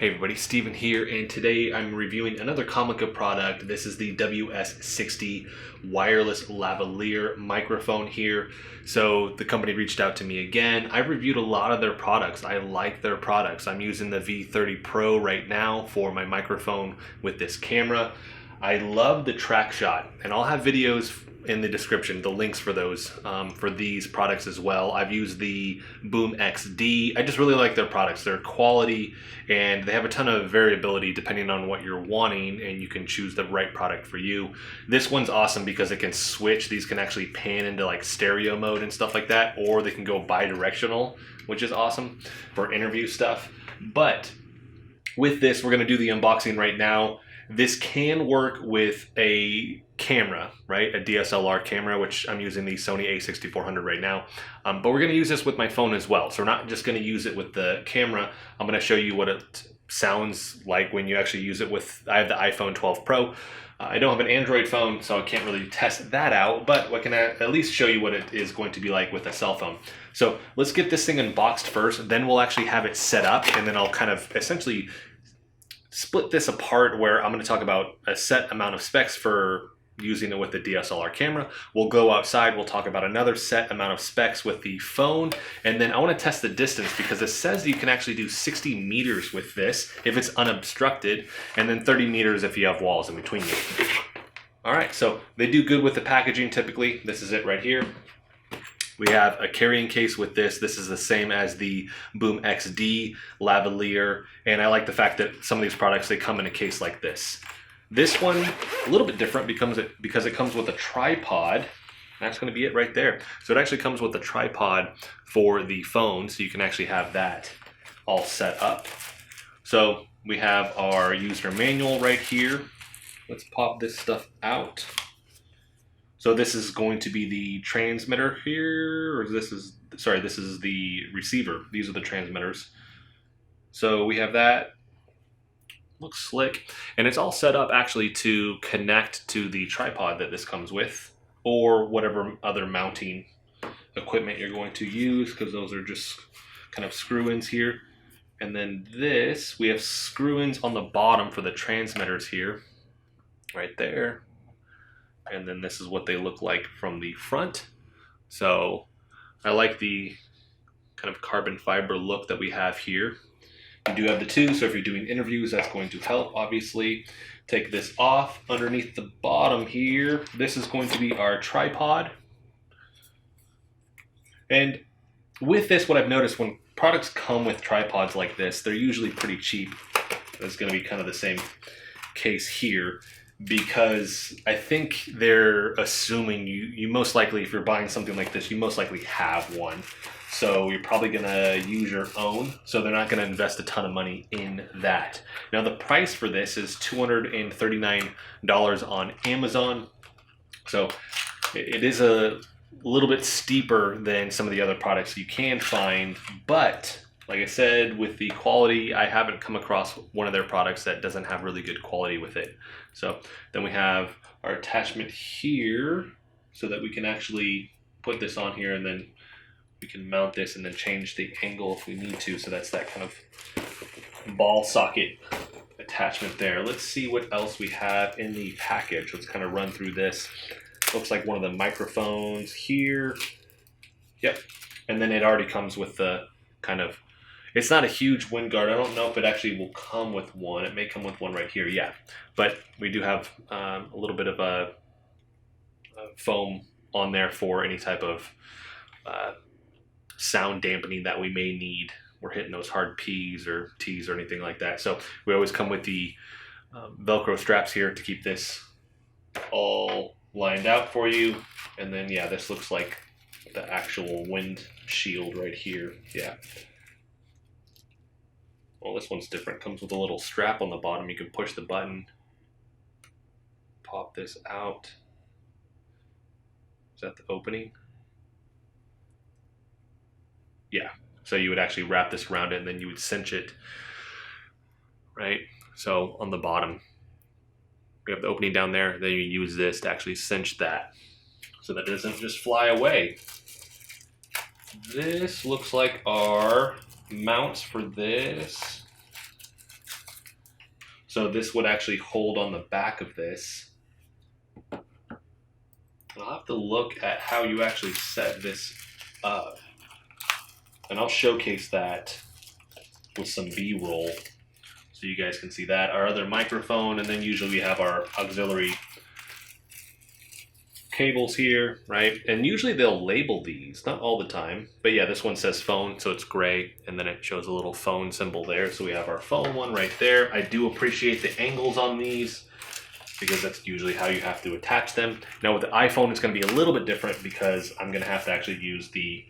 Hey everybody, Steven here, and today I'm reviewing another Comica product. This is the WS60 wireless lavalier microphone here. So the company reached out to me again. I've reviewed a lot of their products. I like their products. I'm using the V30 Pro right now for my microphone with this camera. I love the Traxshot, and I'll have videos in the description, the links for those, for these products as well. I've used the Boomx-d. I just really like their products. They're quality and they have a ton of variability depending on what you're wanting, and you can choose the right product for you. This one's awesome because it can switch. These can actually pan into like stereo mode and stuff like that, or they can go bi-directional, which is awesome for interview stuff. But with this, we're gonna do the unboxing right now. This can work with a camera, right? A DSLR camera, which I'm using the Sony a6400 right now. But we're gonna use this with my phone as well. So we're not just gonna use it with the camera. I'm gonna show you what it sounds like when you actually use it with, I have the iPhone 12 Pro. I don't have an Android phone, so I can't really test that out, but I can at least show you what it is going to be like with a cell phone. So let's get this thing unboxed first, then we'll actually have it set up, and then I'll kind of essentially split this apart where I'm going to talk about a set amount of specs for using it with the DSLR camera. We'll go outside, we'll talk about another set amount of specs with the phone, and then I want to test the distance because it says you can actually do 60 meters with this if it's unobstructed, and then 30 meters if you have walls in between you. All right, so they do good with the packaging typically. This is it right here. We have a carrying case with this. This is the same as the Boomx-d lavalier, and I like the fact that some of these products, they come in a case like this. This one, a little bit different because it comes with a tripod. That's going to be it right there. So it actually comes with a tripod for the phone, so you can actually have that all set up. So we have our user manual right here. Let's pop this stuff out. So this is going to be the transmitter here, or this is the receiver. These are the transmitters. So we have that. Looks slick. And it's all set up actually to connect to the tripod that this comes with, or whatever other mounting equipment you're going to use, because those are just kind of screw-ins here. And then this, we have screw-ins on the bottom for the transmitters here, right there. And then this is what they look like from the front. So I like the kind of carbon fiber look that we have here. You do have the two, so if you're doing interviews, that's going to help, obviously. Take this off. Underneath the bottom here, this is going to be our tripod. And with this, what I've noticed, when products come with tripods like this, they're usually pretty cheap. That's going to be kind of the same case here, because I think they're assuming you most likely, if you're buying something like this, you most likely have one. So you're probably going to use your own, so they're not going to invest a ton of money in that. Now the price for this is $239 on Amazon. So it is a little bit steeper than some of the other products you can find, but like I said, with the quality, I haven't come across one of their products that doesn't have really good quality with it. So then we have our attachment here so that we can actually put this on here, and then we can mount this and then change the angle if we need to. So that's that kind of ball socket attachment there. Let's see what else we have in the package. Let's kind of run through this. Looks like one of the microphones here. Yep. And then it already comes with the kind of, it's not a huge wind guard. I don't know if it actually will come with one. It may come with one right here, yeah. But we do have a little bit of a foam on there for any type of sound dampening that we may need. We're hitting those hard P's or T's or anything like that. So we always come with the Velcro straps here to keep this all lined out for you. And then, yeah, this looks like the actual wind shield right here, yeah. Well, this one's different. Comes with a little strap on the bottom. You can push the button, pop this out. Is that the opening? Yeah. So you would actually wrap this around it, and then you would cinch it, right? So on the bottom, we have the opening down there. Then you use this to actually cinch that so that it doesn't just fly away. This looks like our mounts for this. So this would actually hold on the back of this. I'll have to look at how you actually set this up. And I'll showcase that with some B-roll so you guys can see that. Our other microphone, and then usually we have our auxiliary cables here, right? And usually they'll label these, not all the time, but yeah, this one says phone, so it's gray, and then it shows a little phone symbol there. So we have our phone one right there. I do appreciate the angles on these because that's usually how you have to attach them. Now with the iPhone, it's going to be a little bit different because I'm going to have to actually use the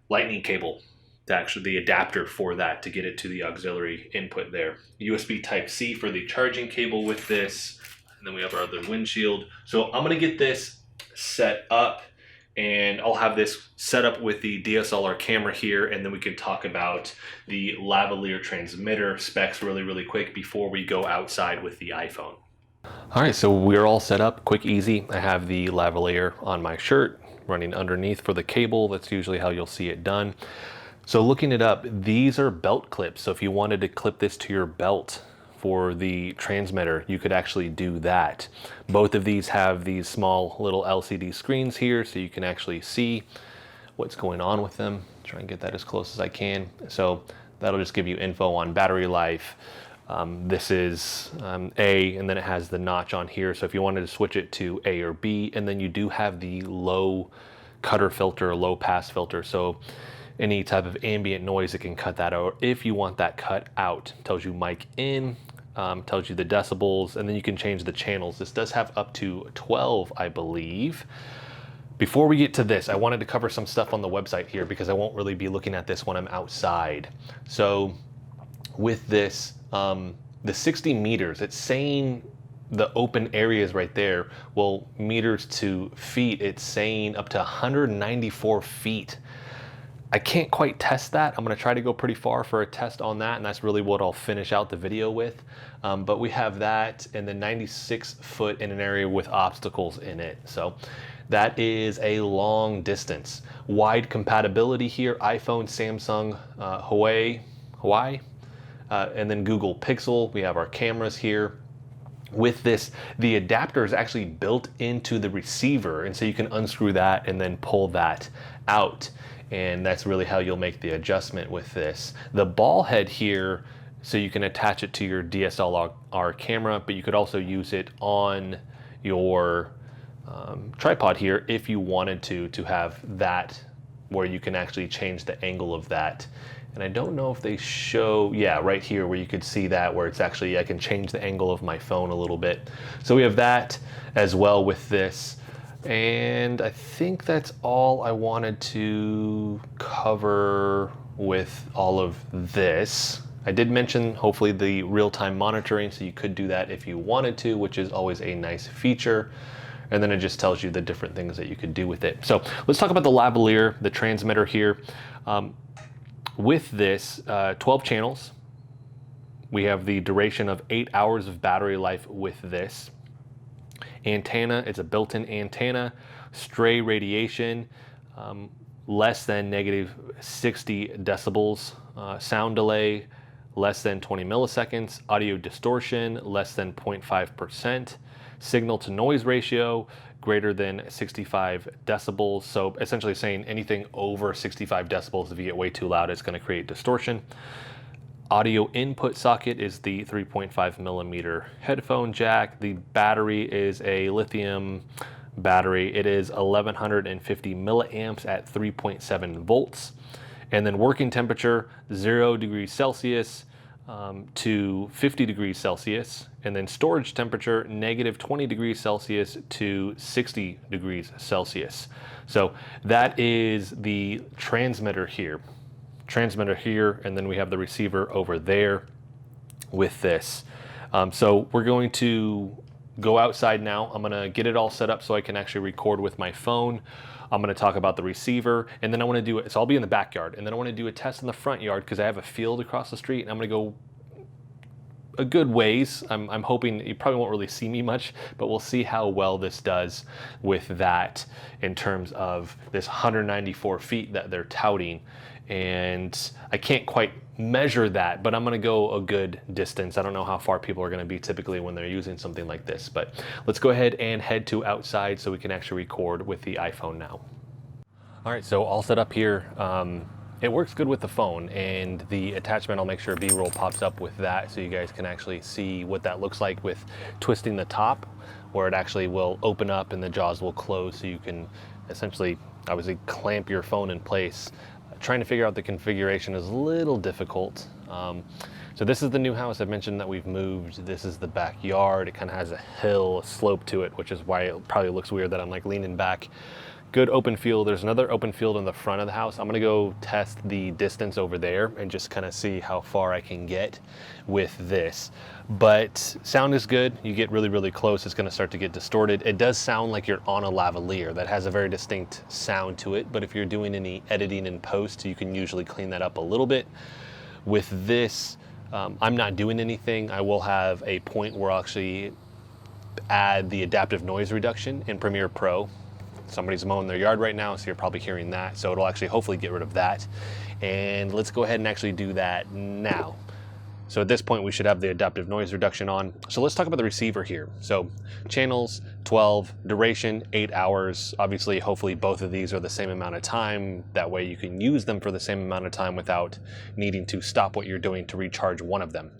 lightning cable, the adapter for that to get it to the auxiliary input there. USB Type-C for the charging cable with this. And then we have our other windshield. So I'm gonna get this set up and I'll have this set up with the DSLR camera here, and then we can talk about the lavalier transmitter specs really quick before we go outside with the iPhone. All right, so we're all set up, quick, easy. I have the lavalier on my shirt running underneath for the cable. That's usually how you'll see it done. So looking it up, these are belt clips. So if you wanted to clip this to your belt for the transmitter, you could actually do that. Both of these have these small little LCD screens here, so you can actually see what's going on with them. Try and get that as close as I can. So that'll just give you info on battery life. This is A, and then it has the notch on here. So if you wanted to switch it to A or B, and then you do have the low cutter filter, low pass filter. So any type of ambient noise, it can cut that out. If you want that cut out, tells you mic in, tells you the decibels, and then you can change the channels. This does have up to 12, I believe. Before we get to this, I wanted to cover some stuff on the website here because I won't really be looking at this when I'm outside. So with this, the 60 meters, it's saying the open areas right there. Well, meters to feet, it's saying up to 194 feet. I can't quite test that. I'm gonna try to go pretty far for a test on that, and that's really what I'll finish out the video with. But we have that, and then 96 foot in an area with obstacles in it. So that is a long distance. Wide compatibility here, iPhone, Samsung, Huawei, and then Google Pixel. We have our cameras here. With this, the adapter is actually built into the receiver, and so you can unscrew that and then pull that out. And that's really how you'll make the adjustment with this. The ball head here, so you can attach it to your DSLR camera, but you could also use it on your tripod here if you wanted to have that where you can actually change the angle of that. And I don't know if they show, yeah, right here where you could see that, where it's actually, I can change the angle of my phone a little bit. So we have that as well with this. And I think that's all I wanted to cover with all of this. I did mention hopefully the real-time monitoring, so you could do that if you wanted to, which is always a nice feature. And then it just tells you the different things that you could do with it. So let's talk about the lavalier, the transmitter here. With this, 12 channels. We have the duration of 8 hours of battery life with this. Antenna, it's a built-in antenna. Stray radiation, less than negative 60 decibels. Sound delay, less than 20 milliseconds. Audio distortion, less than 0.5%. Signal to noise ratio, greater than 65 decibels. So essentially saying anything over 65 decibels, if you get way too loud, it's going to create distortion. Audio input socket is the 3.5 millimeter headphone jack. The battery is a lithium battery. It is 1150 milliamps at 3.7 volts. And then working temperature, 0 degrees Celsius to 50 degrees Celsius. And then storage temperature, negative 20 degrees Celsius to 60 degrees Celsius. So that is the transmitter here. And then we have the receiver over there with this. So we're going to go outside now. I'm gonna get it all set up so I can actually record with my phone. I'm gonna talk about the receiver, and then I wanna do it, so I'll be in the backyard, and then I wanna do a test in the front yard because I have a field across the street, and I'm gonna go a good ways. I'm hoping you probably won't really see me much, but we'll see how well this does with that in terms of this 194 feet that they're touting. And I can't quite measure that, but I'm gonna go a good distance. I don't know how far people are gonna be typically when they're using something like this, but let's go ahead and head to outside so we can actually record with the iPhone now. All right, so all set up here. It works good with the phone, and the attachment, I'll make sure B-roll pops up with that so you guys can actually see what that looks like with twisting the top, where it actually will open up and the jaws will close so you can essentially, obviously, clamp your phone in place. Trying to figure out the configuration is a little difficult. So this is the new house. I mentioned that we've moved. This is the backyard. It kind of has a hill, a slope to it, which is why it probably looks weird that I'm like leaning back. Good open field. There's another open field in the front of the house. I'm gonna go test the distance over there and just kind of see how far I can get with this. But sound is good. You get really, really close, it's gonna start to get distorted. It does sound like you're on a lavalier. That has a very distinct sound to it, but if you're doing any editing in post, you can usually clean that up a little bit. With this, I'm not doing anything. I will have a point where I'll actually add the adaptive noise reduction in Premiere Pro. Somebody's mowing their yard right now, so you're probably hearing that. So it'll actually hopefully get rid of that. And let's go ahead and actually do that now. So at this point, we should have the adaptive noise reduction on. So let's talk about the receiver here. So channels, 12, duration, 8 hours. Obviously, hopefully both of these are the same amount of time. That way you can use them for the same amount of time without needing to stop what you're doing to recharge one of them.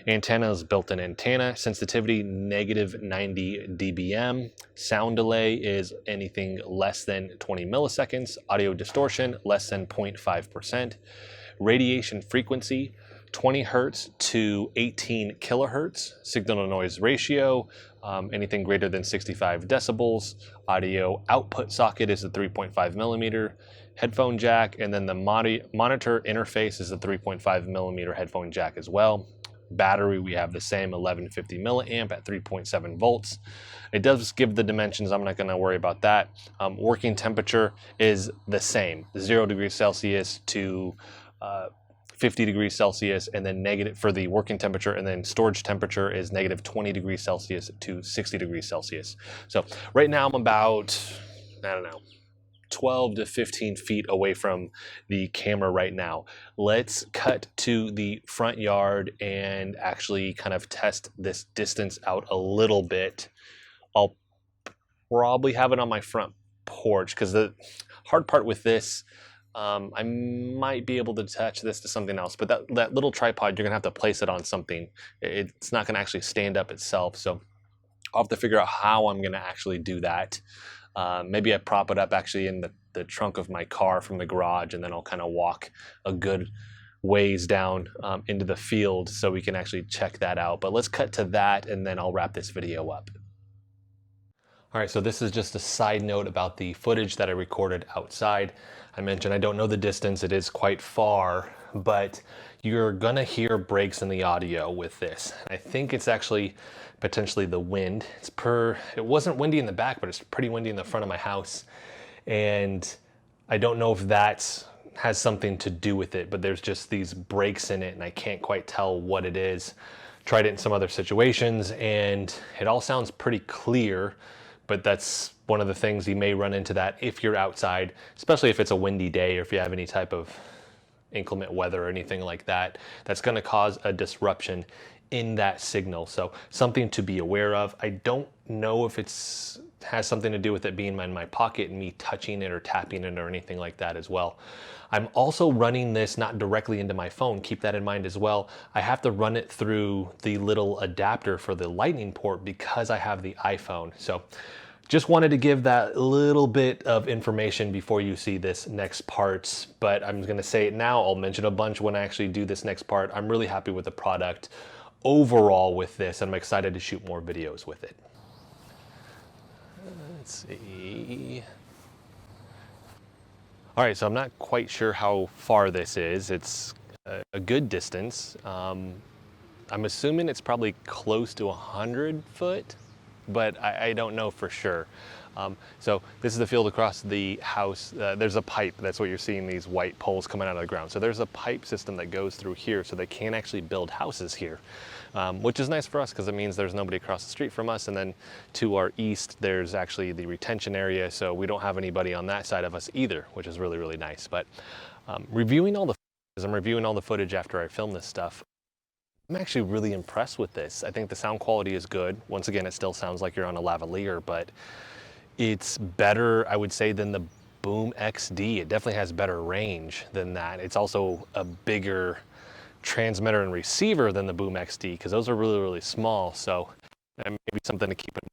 Antenna is built-in antenna. Sensitivity, -90 dBm. Sound delay is anything less than 20 milliseconds. Audio distortion, less than 0.5%. Radiation frequency, 20 hertz to 18 kilohertz. Signal to noise ratio, anything greater than 65 decibels. Audio output socket is a 3.5 millimeter headphone jack, and then the monitor interface is a 3.5 millimeter headphone jack as well. Battery, we have the same 1150 milliamp at 3.7 volts. It does give the dimensions. I'm not going to worry about that. Working temperature is the same, 0 degrees Celsius to 50 degrees Celsius, and then negative for the working temperature, and then storage temperature is -20 degrees Celsius to 60 degrees Celsius. So right now I'm about, I don't know, 12 to 15 feet away from the camera right now. Let's cut to the front yard and actually kind of test this distance out a little bit. I'll probably have it on my front porch because the hard part with this, I might be able to attach this to something else, but that little tripod, you're gonna have to place it on something. It's not gonna actually stand up itself. So I'll have to figure out how I'm gonna actually do that. Maybe I prop it up actually in the trunk of my car from the garage, and then I'll kind of walk a good ways down into the field so we can actually check that out. But let's cut to that, and then I'll wrap this video up. All right, so this is just a side note about the footage that I recorded outside. I mentioned I don't know the distance, it is quite far, but you're gonna hear breaks in the audio with this. I think it's actually potentially the wind. It wasn't windy in the back, but it's pretty windy in the front of my house. And I don't know if that has something to do with it, but there's just these breaks in it and I can't quite tell what it is. Tried it in some other situations and it all sounds pretty clear, but that's one of the things you may run into that if you're outside, especially if it's a windy day or if you have any type of inclement weather or anything like that, that's gonna cause a disruption in that signal. So something to be aware of. I don't know if has something to do with it being in my pocket and me touching it or tapping it or anything like that as well. I'm also running this not directly into my phone. Keep that in mind as well. I have to run it through the little adapter for the lightning port because I have the iPhone. So just wanted to give that little bit of information before you see this next part, but I'm gonna say it now. I'll mention a bunch when I actually do this next part. I'm really happy with the product overall with this. I'm excited to shoot more videos with it. Let's see. All right, so I'm not quite sure how far this is. It's a good distance. I'm assuming it's probably close to 100 foot, but I don't know for sure. So this is the field across the house. There's a pipe. That's what you're seeing, these white poles coming out of the ground. So there's a pipe system that goes through here, so they can actually build houses here, which is nice for us because it means there's nobody across the street from us. And then to our east, there's actually the retention area, so we don't have anybody on that side of us either, which is really, really nice. But reviewing all the footage after I film this stuff, I'm actually really impressed with this. I think the sound quality is good. Once again, it still sounds like you're on a lavalier, but it's better, I would say, than the Boomx-d. It definitely has better range than that. It's also a bigger transmitter and receiver than the Boomx-d because those are really, really small. So maybe something to keep it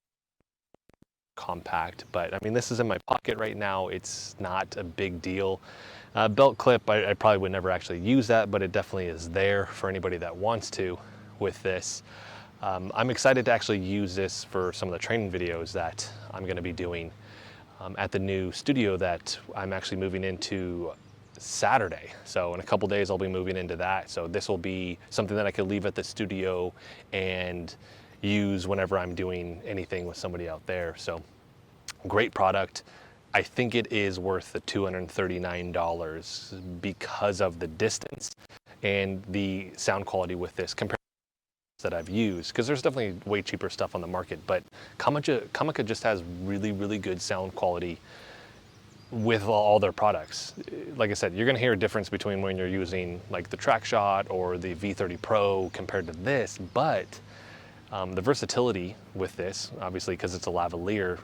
compact. But I mean, this is in my pocket right now. It's not a big deal. Belt clip, I probably would never actually use that, but it definitely is there for anybody that wants to with this. I'm excited to actually use this for some of the training videos that I'm going to be doing at the new studio that I'm actually moving into Saturday. So in a couple days I'll be moving into that. So this will be something that I could leave at the studio and use whenever I'm doing anything with somebody out there. So great product. I think it is worth the $239 because of the distance and the sound quality with this compared that I've used, because there's definitely way cheaper stuff on the market, but Comica just has really, really good sound quality with all their products. Like I said, you're gonna hear a difference between when you're using like the Traxshot or the V30 Pro compared to this, but the versatility with this, obviously because it's a lavalier,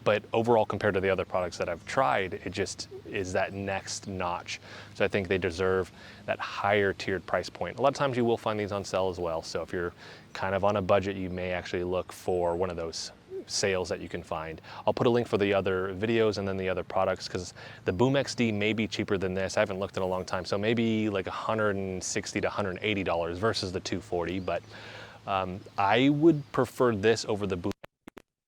but overall compared to the other products that I've tried, it just is that next notch. So I think they deserve that higher tiered price point. A lot of times you will find these on sale as well. So if you're kind of on a budget, you may actually look for one of those sales that you can find. I'll put a link for the other videos and then the other products, because the Boomx-d may be cheaper than this. I haven't looked in a long time. So maybe like $160 to $180 versus the $240, but I would prefer this over the Boomx-d,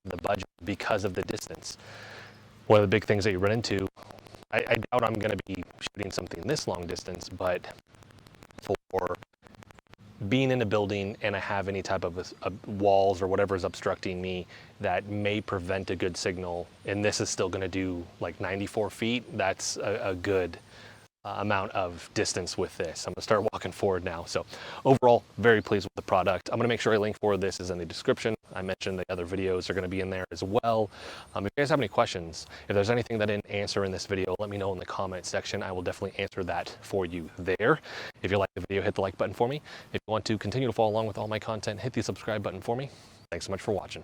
the budget, because of the distance. One of the big things that you run into, I doubt I'm going to be shooting something this long distance, but for being in a building and I have any type of walls or whatever is obstructing me that may prevent a good signal, and this is still going to do like 94 feet, that's a good amount of distance with this. I'm gonna start walking forward now. So overall, very pleased with the product. I'm gonna make sure a link for this is in the description. I mentioned the other videos are gonna be in there as well. If you guys have any questions, if there's anything that I didn't answer in this video, let me know in the comment section. I will definitely answer that for you there. If you like the video, hit the like button for me. If you want to continue to follow along with all my content, hit the subscribe button for me. Thanks so much for watching.